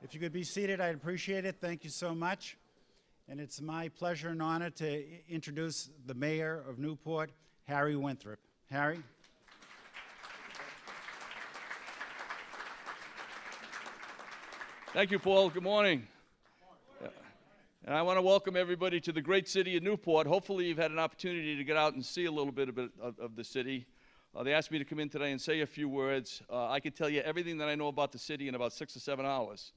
If you could be seated, I'd appreciate it. Thank you so much. And it's my pleasure and honor to introduce the mayor of Newport, Harry Winthrop. Harry? Thank you, Paul. Good morning. And I want to welcome everybody to the great city of Newport. Hopefully you've had an opportunity to get out and see a little bit of the city. They asked me to come in today and say a few words. I could tell you everything that I know about the city in about 6 or 7 hours.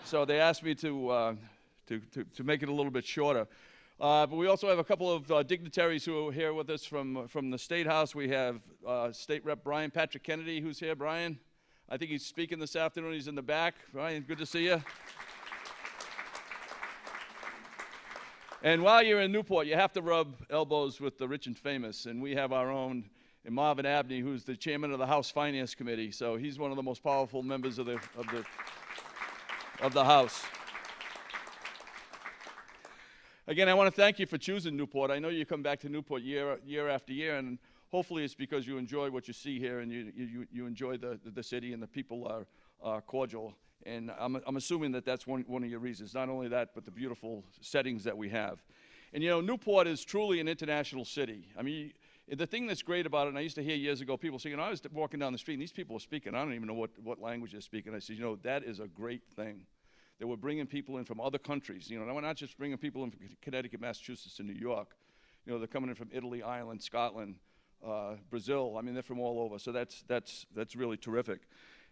So they asked me to make it a little bit shorter. But we also have a couple of dignitaries who are here with us from the State House. We have State Rep Brian Patrick Kennedy, who's here. Brian, I think he's speaking this afternoon. He's in the back. Brian, good to see you. And while you're in Newport, you have to rub elbows with the rich and famous. And we have our own Marvin Abney, who's the chairman of the House Finance Committee. So he's one of the most powerful members of the House. Again, I want to thank you for choosing Newport. I know you come back to Newport year after year, and hopefully it's because you enjoy what you see here and you enjoy the city and the people are cordial. And I'm assuming that that's one of your reasons. Not only that, but the beautiful settings that we have. And you know, Newport is truly an international city. I mean, the thing that's great about it, and I used to hear years ago people saying, I was walking down the street and these people are speaking. I don't even know what language they're speaking. I said, you know, that is a great thing. That we're bringing people in from other countries. You know, we're not just bringing people in from Connecticut, Massachusetts, and New York. You know, they're coming in from Italy, Ireland, Scotland, Brazil. I mean, they're from all over. So that's really terrific.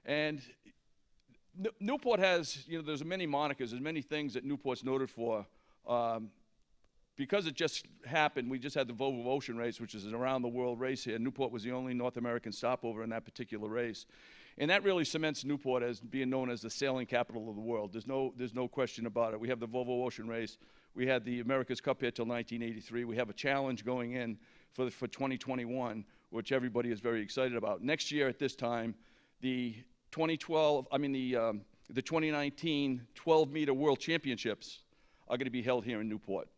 And Newport has, you know, there's many monikers, there's many things that Newport's noted for. Because it just happened, we just had the Volvo Ocean Race, which is an around-the-world race here. Newport was the only North American stopover in that particular race. And that really cements Newport as being known as the sailing capital of the world. There's no question about it. We have the Volvo Ocean Race. We had the America's Cup here till 1983. We have a challenge going in for 2021, which everybody is very excited about. Next year at this time, the 2019 12-meter World Championships are going to be held here in Newport.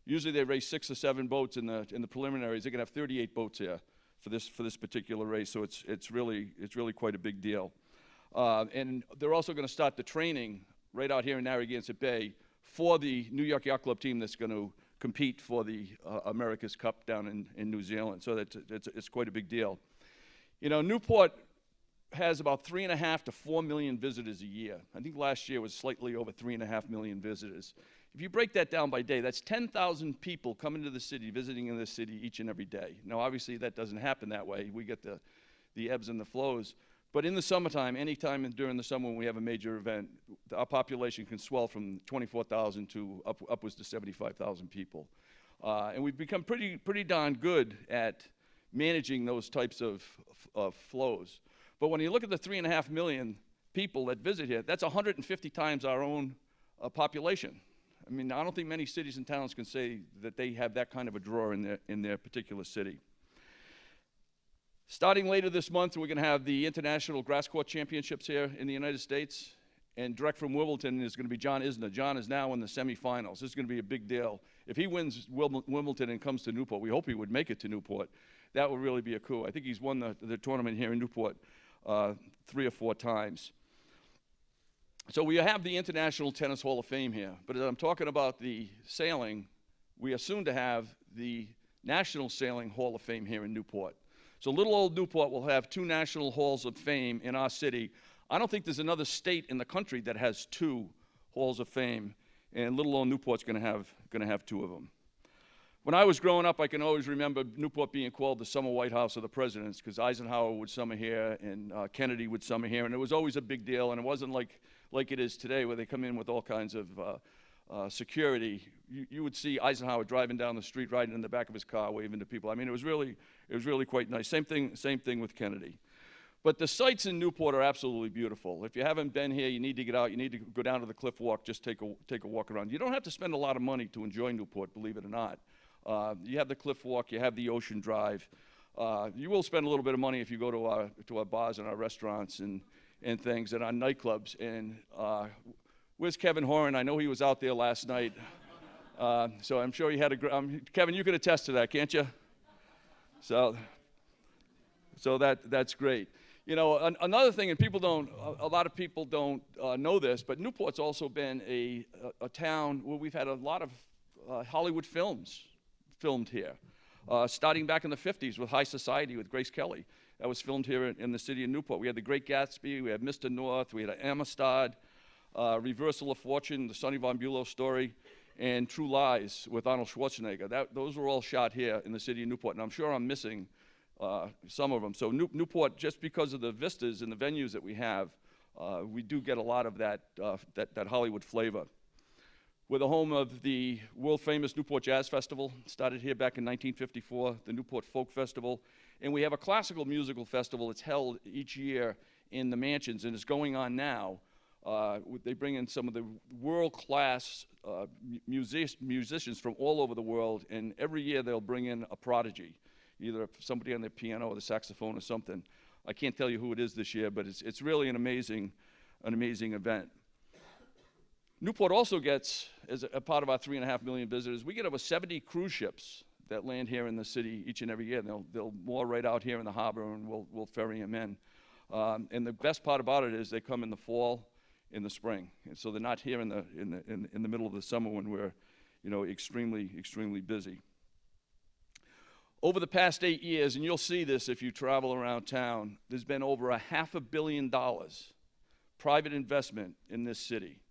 Usually they race 6 or 7 boats in the preliminaries. They're going to have 38 boats here for this particular race, so it's really quite a big deal. And they're also going to start the training right out here in Narragansett Bay for the New York Yacht Club team that's going to compete for the America's Cup down in New Zealand. So it's quite a big deal. You know, Newport has about 3.5 to 4 million visitors a year. I think last year was slightly over 3.5 million visitors. If you break that down by day, that's 10,000 people coming to the city, visiting in this city each and every day. Now, obviously, that doesn't happen that way. We get the ebbs and the flows. But in the summertime, anytime during the summer when we have a major event, our population can swell from 24,000 to upwards to 75,000 people. And we've become pretty darn good at managing those types of flows. But when you look at the 3.5 million people that visit here, that's 150 times our own population. I mean, I don't think many cities and towns can say that they have that kind of a draw in their particular city. Starting later this month, we're going to have the International Grass Court Championships here in the United States. And direct from Wimbledon is going to be John Isner. John is now in the semifinals. This is going to be a big deal. If he wins Wimbledon and comes to Newport, we hope he would make it to Newport. That would really be a coup. I think he's won the tournament here in Newport 3 or 4 times. So we have the International Tennis Hall of Fame here, but as I'm talking about the sailing, we are soon to have the National Sailing Hall of Fame here in Newport. So little old Newport will have 2 National Halls of Fame in our city. I don't think there's another state in the country that has 2 Halls of Fame, and little old Newport's going to have 2 of them. When I was growing up, I can always remember Newport being called the summer White House of the presidents because Eisenhower would summer here and Kennedy would summer here, and it was always a big deal, and it wasn't like it is today where they come in with all kinds of security. You would see Eisenhower driving down the street, riding in the back of his car, waving to people. I mean, it was really quite nice. Same thing with Kennedy. But the sights in Newport are absolutely beautiful. If you haven't been here, you need to get out. You need to go down to the Cliff Walk, just take a walk around. You don't have to spend a lot of money to enjoy Newport, believe it or not. You have the Cliff Walk, you have the Ocean Drive. You will spend a little bit of money if you go to our bars and our restaurants and things and our nightclubs. And where's Kevin Horan? I know he was out there last night. So I'm sure he had Kevin, you can attest to that, can't you? So that's great. You know, another thing, and people don't, a lot of people don't know this, but Newport's also been a town where we've had a lot of Hollywood films filmed here. Starting back in the 50s with High Society with Grace Kelly. That was filmed here in the city of Newport. We had The Great Gatsby, we had Mr. North, we had Amistad, Reversal of Fortune, the Sonny Von Bulow story, and True Lies with Arnold Schwarzenegger. Those were all shot here in the city of Newport, and I'm sure I'm missing some of them. So Newport, just because of the vistas and the venues that we have, we do get a lot of that Hollywood flavor. We're the home of the world-famous Newport Jazz Festival, started here back in 1954, the Newport Folk Festival, and we have a classical musical festival that's held each year in the Mansions, and it's going on now. They bring in some of the world-class musicians from all over the world, and every year they'll bring in a prodigy, either somebody on the piano or the saxophone or something. I can't tell you who it is this year, but it's really an amazing event. Newport also gets, as a part of our 3.5 million visitors, we get over 70 cruise ships that land here in the city each and every year. They'll moor right out here in the harbor, and we'll ferry them in. And the best part about it is they come in the fall, in the spring, and so they're not here in the middle of the summer when we're, you know, extremely busy. Over the past 8 years, and you'll see this if you travel around town, there's been over $500 million private investment in this city.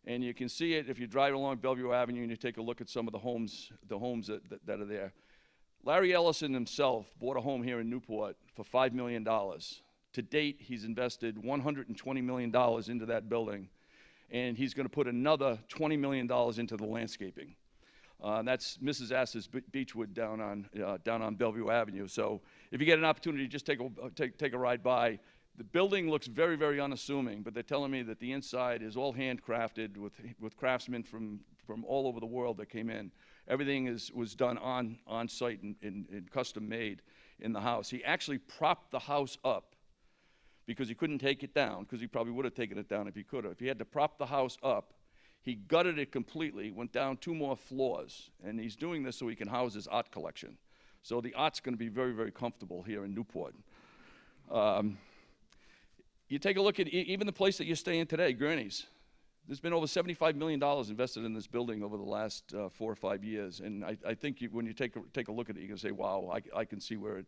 And you can see it if you drive along Bellevue Avenue and you take a look at some of the homes that are there. Larry Ellison himself bought a home here in Newport for $5 million. To date, he's invested $120 million into that building, and he's going to put another $20 million into the landscaping. That's Mrs. Ass's Beechwood down on Bellevue Avenue. So if you get an opportunity, just take a ride by. The building looks very, very unassuming, but they're telling me that the inside is all handcrafted with craftsmen from all over the world that came in. Everything was done on site and custom made in the house. He actually propped the house up because he couldn't take it down, because he probably would have taken it down if he could have. He had to prop the house up. He gutted it completely, went down 2 more floors, and he's doing this so he can house his art collection. So the art's going to be very, very comfortable here in Newport. You take a look at even the place that you're staying today, Gurney's. There's been over $75 million invested in this building over the last 4 or 5 years, and I think when you take a look at it, you can say, "Wow, I can see where it,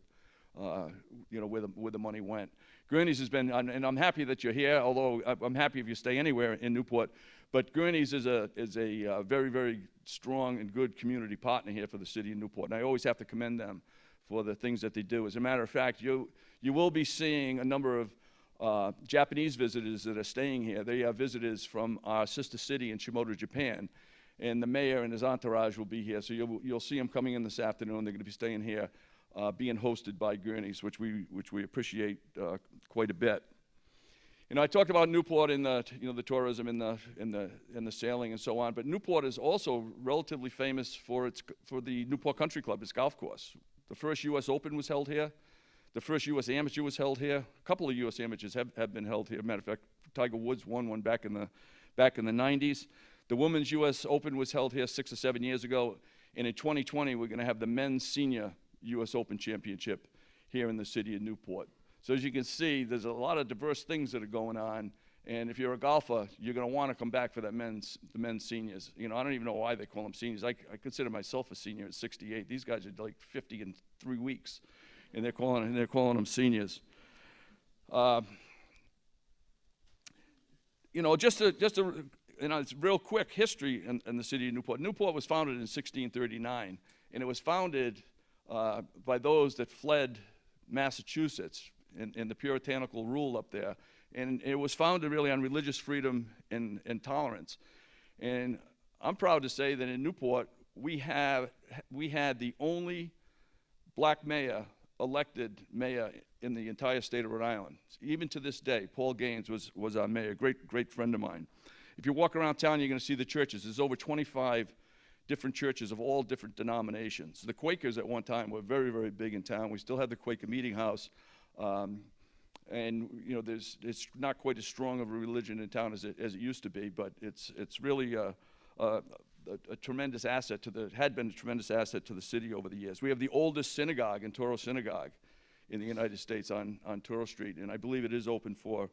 you know, where the money went." Gurney's has been, and I'm happy that you're here. Although I'm happy if you stay anywhere in Newport, but Gurney's is a very, very strong and good community partner here for the city of Newport, and I always have to commend them for the things that they do. As a matter of fact, you will be seeing a number of Japanese visitors that are staying here. They are visitors from our sister city in Shimoda, Japan, and the mayor and his entourage will be here. So you'll see them coming in this afternoon. They're going to be staying here, being hosted by Gurney's, which we appreciate quite a bit. You know, I talked about Newport in the the tourism and the sailing and so on, but Newport is also relatively famous for the Newport Country Club, its golf course. The first U.S. Open was held here. The first U.S. Amateur was held here. A couple of U.S. Amateurs have been held here. Matter of fact, Tiger Woods won one back in the 90s. The Women's U.S. Open was held here 6 or 7 years ago. And in 2020, we're going to have the Men's Senior U.S. Open Championship here in the city of Newport. So as you can see, there's a lot of diverse things that are going on. And if you're a golfer, you're going to want to come back for the men's seniors. You know, I don't even know why they call them seniors. I consider myself a senior at 68. These guys are like 50 in 3 weeks. And they're calling them seniors. You know, just a it's real quick history in the city of Newport. Newport was founded in 1639, and it was founded by those that fled Massachusetts and the puritanical rule up there. And it was founded really on religious freedom and tolerance. And I'm proud to say that in Newport, we had the only black mayor elected mayor in the entire state of Rhode Island. Even to this day, Paul Gaines was our mayor, great friend of mine. If you walk around town, you're going to see the churches. There's over 25 different churches of all different denominations. The Quakers at one time were very, very big in town. We still have the Quaker Meeting House. And you know, it's not quite as strong of a religion in town as it used to be, but it's really a tremendous asset had been a tremendous asset to the city over the years. We have the oldest synagogue in Toro Synagogue in the United States on Toro Street, and I believe it is open for,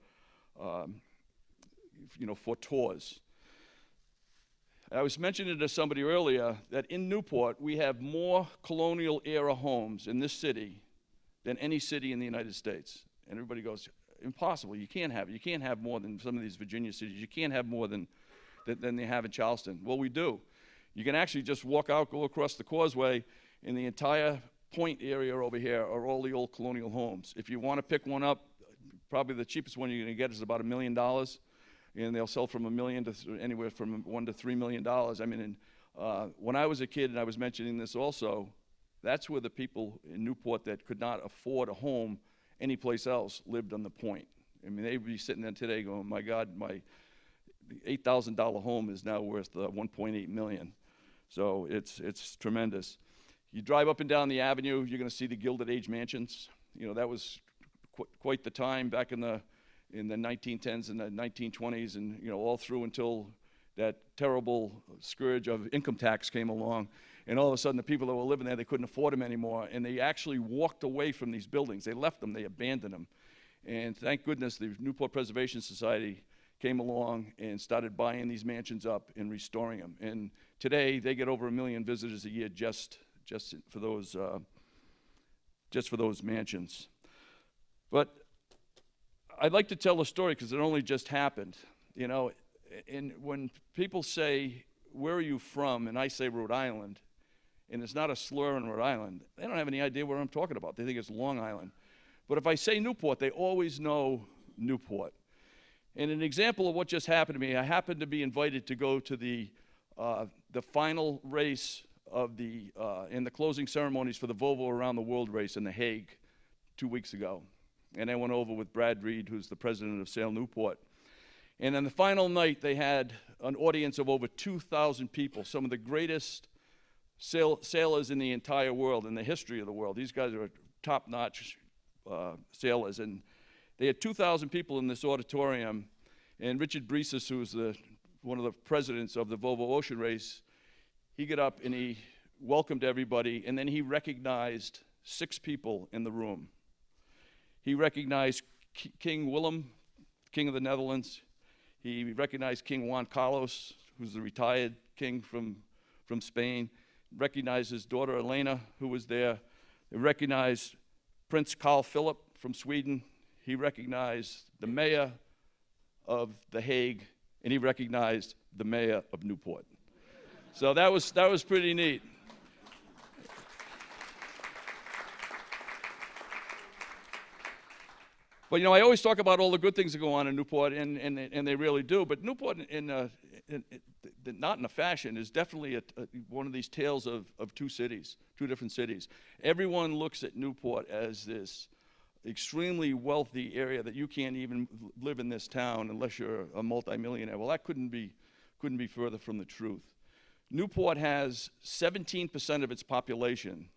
for tours. I was mentioning to somebody earlier that in Newport, we have more colonial era homes in this city than any city in the United States. And everybody goes, impossible, you can't have it. You can't have more than some of these Virginia cities. You can't have more than they have in Charleston. Well, we do. You can actually just walk out, go across the causeway, and the entire point area over here are all the old colonial homes. If you want to pick one up, probably the cheapest one you're going to get is about $1 million. And they'll sell from $1 million to anywhere from $1 to $3 million. I mean, when I was a kid, and I was mentioning this also, that's where the people in Newport that could not afford a home anyplace else lived on the point. I mean, they'd be sitting there today going, my God, my $8,000 home is now worth $1.8 million. So it's tremendous. You drive up and down the avenue, you're going to see the Gilded Age mansions. You know, that was quite the time back in the 1910s and the 1920s, and all through until that terrible scourge of income tax came along, and all of a sudden the people that were living there, they couldn't afford them anymore, and they actually walked away from these buildings. They left them, they abandoned them, and thank goodness the Newport Preservation Society came along and started buying these mansions up and restoring them. And today they get over 1 million visitors a year just for those mansions. But I'd like to tell a story because it only just happened, and when people say, where are you from? And I say Rhode Island, and it's not a slur in Rhode Island, they don't have any idea what I'm talking about. They think it's Long Island. But if I say Newport, they always know Newport. And an example of what just happened to me, I happened to be invited to go to the final race of in the closing ceremonies for the Volvo Around the World race in The Hague 2 weeks ago. And I went over with Brad Reed, who's the president of Sail Newport. And on the final night, they had an audience of over 2,000 people, some of the greatest sailors in the entire world, in the history of the world. These guys are top-notch sailors. And they had 2,000 people in this auditorium. And Richard Breesis, who's one of the presidents of the Volvo Ocean Race, he got up and he welcomed everybody, and then he recognized 6 people in the room. He recognized King Willem, King of the Netherlands. He recognized King Juan Carlos, who's the retired king from Spain. Recognized his daughter Elena, who was there. He recognized Prince Carl Philip from Sweden. He recognized the mayor of The Hague, and he recognized the mayor of Newport. So that was pretty neat. But I always talk about all the good things that go on in Newport, and they really do. But Newport, not in a fashion, is definitely one of these tales of two different cities. Everyone looks at Newport as this extremely wealthy area that you can't even live in this town unless you're a multimillionaire. Well, that couldn't be further from the truth. Newport has 17% of its population,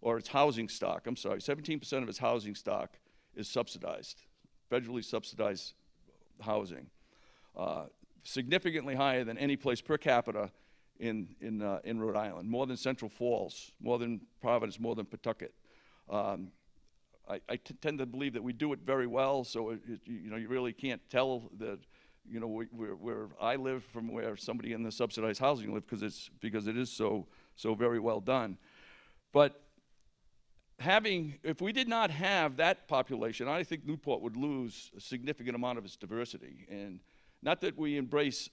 or its housing stock, 17% of its housing stock is subsidized, federally subsidized housing, significantly higher than any place per capita in Rhode Island, more than Central Falls, more than Providence, more than Pawtucket. I tend to believe that we do it very well, so you really can't tell that where I live from where somebody in the subsidized housing lives because it is so very well done. But if we did not have that population, I think Newport would lose a significant amount of its diversity. And not that we embrace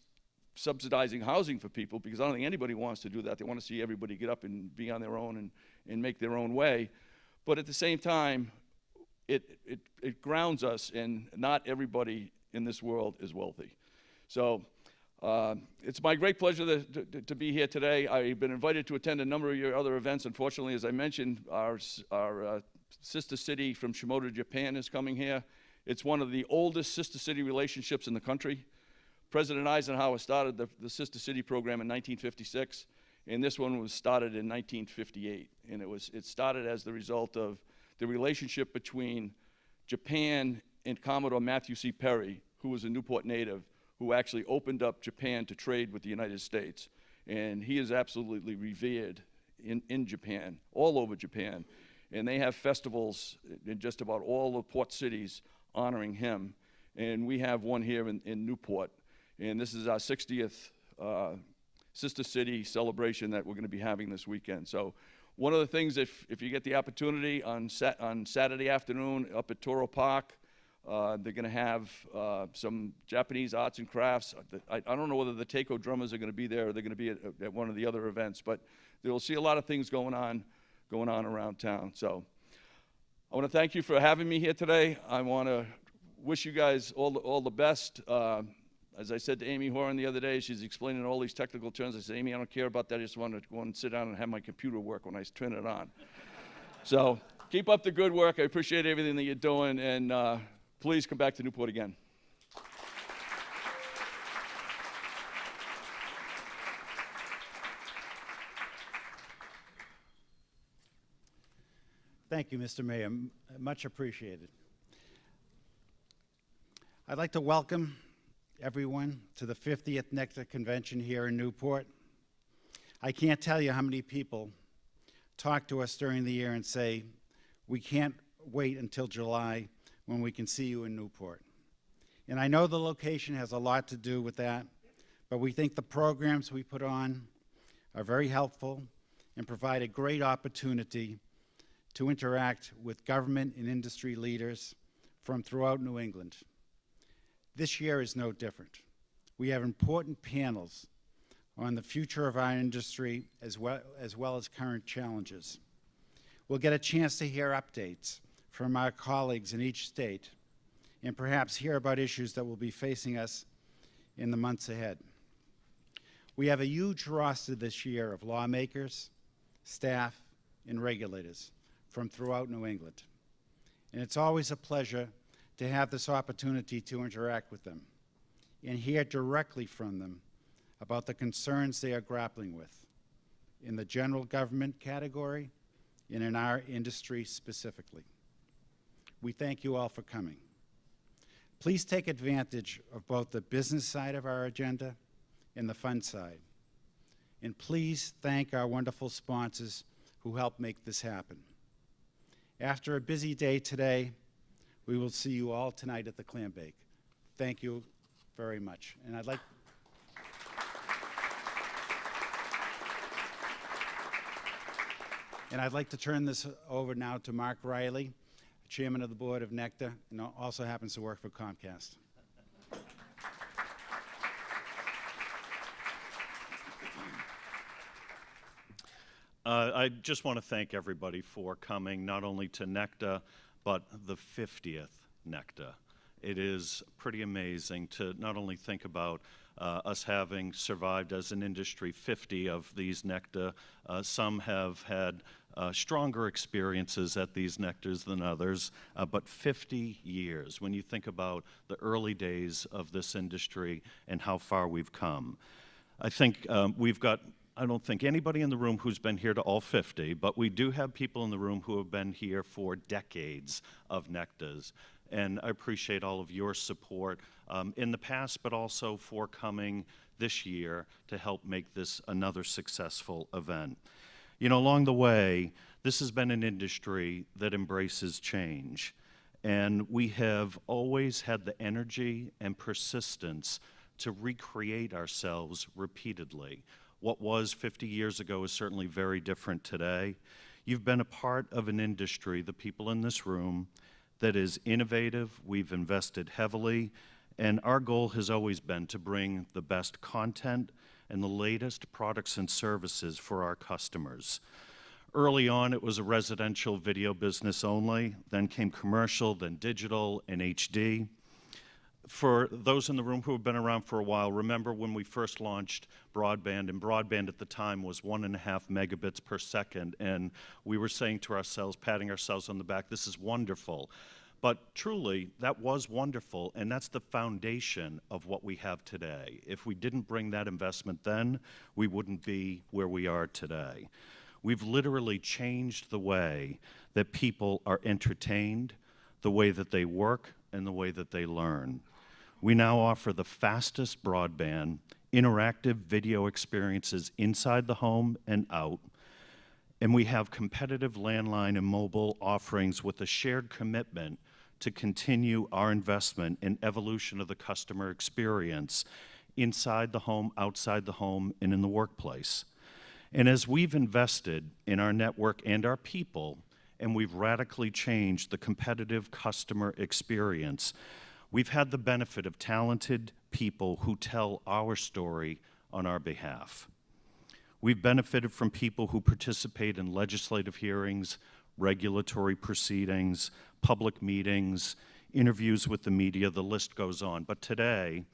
subsidizing housing for people, because I don't think anybody wants to do that. They want to see everybody get up and be on their own and make their own way. But at the same time, it grounds us, and not everybody in this world is wealthy. So it's my great pleasure to be here today. I've been invited to attend a number of your other events. Unfortunately, as I mentioned, our sister city from Shimoda, Japan is coming here. It's one of the oldest sister city relationships in the country. President Eisenhower started the sister city program in 1956, and this one was started in 1958. And it started as the result of the relationship between Japan and Commodore Matthew C. Perry, who was a Newport native, who actually opened up Japan to trade with the United States. And he is absolutely revered in Japan, all over Japan. and they have festivals in just about all the port cities honoring him. And we have one here in Newport, and this is our 60th Sister City celebration that we're going to be having this weekend. So one of the things, if you get the opportunity on Saturday afternoon up at Toro Park, they're going to have some Japanese arts and crafts. I don't know whether the taiko drummers are going to be there or they're going to be at one of the other events, but you'll see a lot of things going on around town. So I want to thank you for having me here today. I want to wish you guys all the best. As I said to Amy Horan the other day, she's explaining all these technical terms. I said, Amy, I don't care about that. I just want to go and sit down and have my computer work when I turn it on. So keep up the good work. I appreciate everything that you're doing, and please come back to Newport again. Thank you, Mr. Mayor. Much appreciated. I'd like to welcome everyone to the 50th NECTA convention here in Newport. I can't tell you how many people talk to us during the year and say, we can't wait until July when we can see you in Newport. And I know the location has a lot to do with that, but we think the programs we put on are very helpful and provide a great opportunity to interact with government and industry leaders from throughout New England. This year is no different. We have important panels on the future of our industry as well as current challenges. We'll get a chance to hear updates from our colleagues in each state and perhaps hear about issues that will be facing us in the months ahead. We have a huge roster this year of lawmakers, staff, and regulators from throughout New England. And it's always a pleasure to have this opportunity to interact with them and hear directly from them about the concerns they are grappling with in the general government category and in our industry specifically. We thank you all for coming. Please take advantage of both the business side of our agenda and the fun side. And please thank our wonderful sponsors who helped make this happen. After a busy day today, we will see you all tonight at the clam bake. Thank you very much. And I'd like to turn this over now to Mark Riley, Chairman of the Board of NECTA, and also happens to work for Comcast. I just want to thank everybody for coming, not only to NECTA, but the 50th NECTA. It is pretty amazing to not only think about us having survived as an industry 50 of these NECTA. Some have had stronger experiences at these NECTAs than others, but 50 years, when you think about the early days of this industry and how far we've come. I think I don't think anybody in the room who's been here to all 50, but we do have people in the room who have been here for decades of NECTAs. And I appreciate all of your support in the past, but also for coming this year to help make this another successful event. You know, along the way, this has been an industry that embraces change. And we have always had the energy and persistence to recreate ourselves repeatedly. What was 50 years ago is certainly very different today. You've been a part of an industry, the people in this room, that is innovative. We've invested heavily, and our goal has always been to bring the best content and the latest products and services for our customers. Early on, it was a residential video business only, then came commercial, then digital and HD. For those in the room who have been around for a while, remember when we first launched broadband, and broadband at the time was 1.5 megabits per second, and we were saying to ourselves, patting ourselves on the back, this is wonderful. But truly, that was wonderful, and that's the foundation of what we have today. If we didn't bring that investment then, we wouldn't be where we are today. We've literally changed the way that people are entertained, the way that they work, and the way that they learn. We now offer the fastest broadband, interactive video experiences inside the home and out. and we have competitive landline and mobile offerings with a shared commitment to continue our investment in evolution of the customer experience inside the home, outside the home, and in the workplace. And as we've invested in our network and our people, and we've radically changed the competitive customer experience, we've had the benefit of talented people who tell our story on our behalf. We've benefited from people who participate in legislative hearings, regulatory proceedings, public meetings, interviews with the media, the list goes on. But today,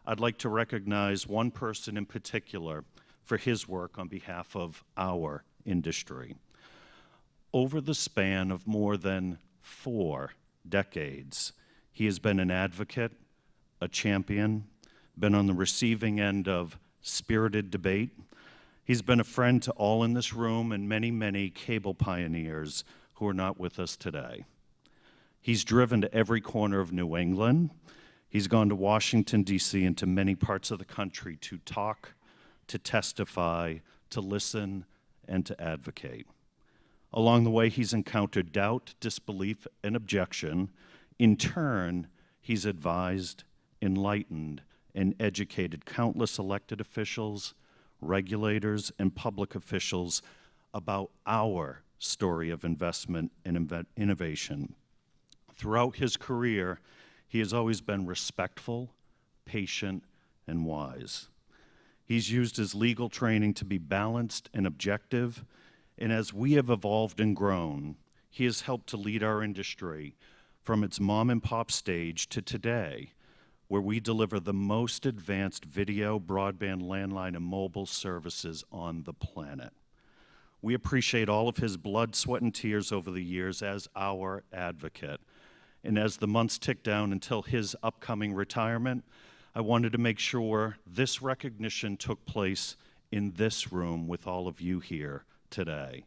I'd like to recognize one person in particular for his work on behalf of our industry. Over the span of more than 4 decades, he has been an advocate, a champion, been on the receiving end of spirited debate. He's been a friend to all in this room and many, many cable pioneers who are not with us today. He's driven to every corner of New England. He's gone to Washington, D.C., and to many parts of the country to talk, to testify, to listen, and to advocate. Along the way, he's encountered doubt, disbelief, and objection. In turn, he's advised, enlightened, and educated countless elected officials, regulators, and public officials about our story of investment and innovation. Throughout his career, he has always been respectful, patient, and wise. He's used his legal training to be balanced and objective, and as we have evolved and grown, he has helped to lead our industry from its mom and pop stage to today, where we deliver the most advanced video, broadband, landline, and mobile services on the planet. We appreciate all of his blood, sweat, and tears over the years as our advocate. And as the months tick down until his upcoming retirement, I wanted to make sure this recognition took place in this room with all of you here today.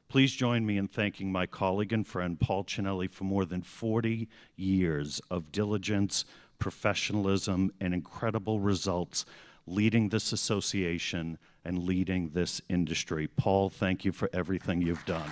Please join me in thanking my colleague and friend, Paul Cinelli, for more than 40 years of diligence, professionalism, and incredible results leading this association and leading this industry. Paul, thank you for everything you've done.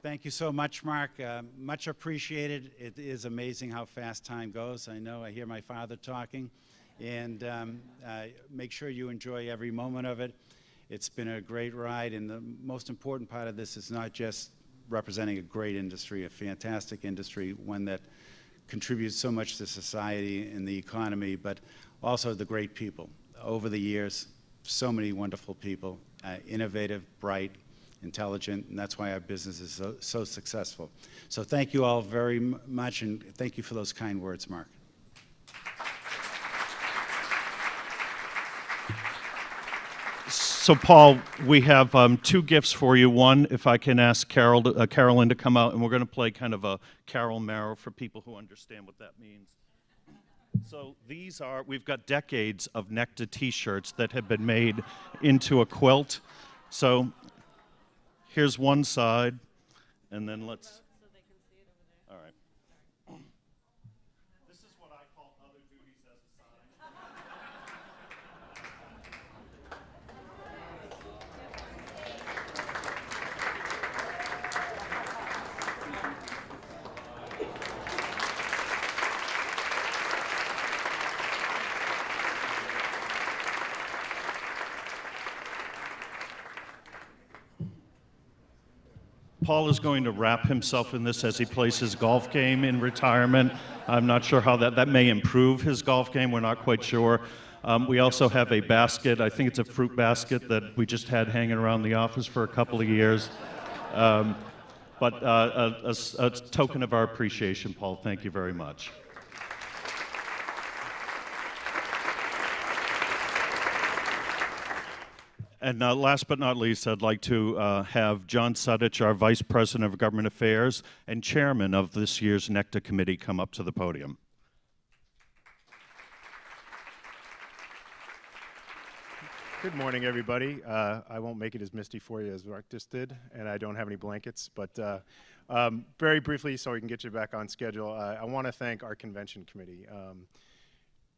Thank you so much, Mark. Much appreciated. It is amazing how fast time goes. I know I hear my father talking, and make sure you enjoy every moment of it. It's been a great ride, and the most important part of this is not just representing a great industry, a fantastic industry, one that contributes so much to society and the economy, but also the great people. Over the years, so many wonderful people, innovative, bright, intelligent, and that's why our business is so successful. So thank you all very much, and thank you for those kind words, Mark. So, Paul, we have 2 gifts for you. One, if I can ask Carolyn to come out, and we're going to play kind of a Carol Marrow for people who understand what that means. So these are, we've got decades of NECTA t-shirts that have been made into a quilt. So here's one side, and then let's, so they can see it over there. all right. This is what I call other duties as a sign. Paul is going to wrap himself in this as he plays his golf game in retirement. I'm not sure how that may improve his golf game. We're not quite sure. We also have a basket. I think it's a fruit basket that we just had hanging around the office for a couple of years. But a token of our appreciation, Paul. Thank you very much. And last but not least, I'd like to have John Sudich, our Vice President of Government Affairs and Chairman of this year's NECTA Committee, come up to the podium. Good morning, everybody. I won't make it as misty for you as Mark just did, and I don't have any blankets, but very briefly, so we can get you back on schedule, I want to thank our convention committee.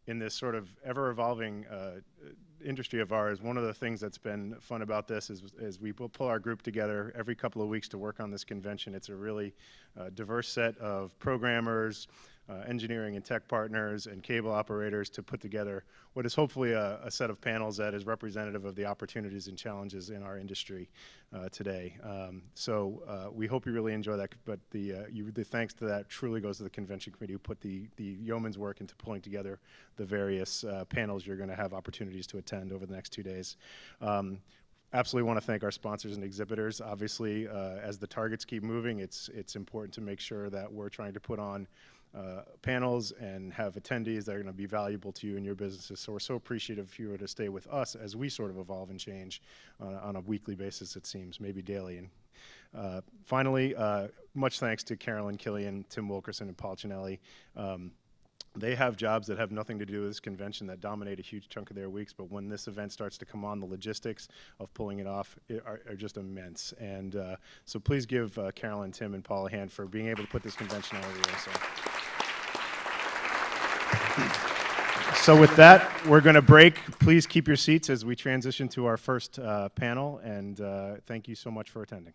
In this sort of ever-evolving industry of ours, one of the things that's been fun about this is we will pull our group together every couple of weeks to work on this convention. It's a really diverse set of programmers, engineering and tech partners, and cable operators to put together what is hopefully a set of panels that is representative of the opportunities and challenges in our industry today. So we hope you really enjoy that, but the thanks to that truly goes to the convention committee who put the yeoman's work into pulling together the various panels you're going to have opportunities to attend over the next 2 days. Absolutely want to thank our sponsors and exhibitors. Obviously, as the targets keep moving, it's important to make sure that we're trying to put on panels and have attendees that are going to be valuable to you and your businesses. So we're so appreciative if you were to stay with us as we sort of evolve and change on a weekly basis, it seems, maybe daily. And finally, much thanks to Carolyn Killian, Tim Wilkerson, and Paul Cinelli. They have jobs that have nothing to do with this convention that dominate a huge chunk of their weeks, but when this event starts to come on, the logistics of pulling it off are just immense. And so please give Carolyn, Tim, and Paul a hand for being able to put this convention on every day. So with that, we're going to break. Please keep your seats as we transition to our first panel, and thank you so much for attending.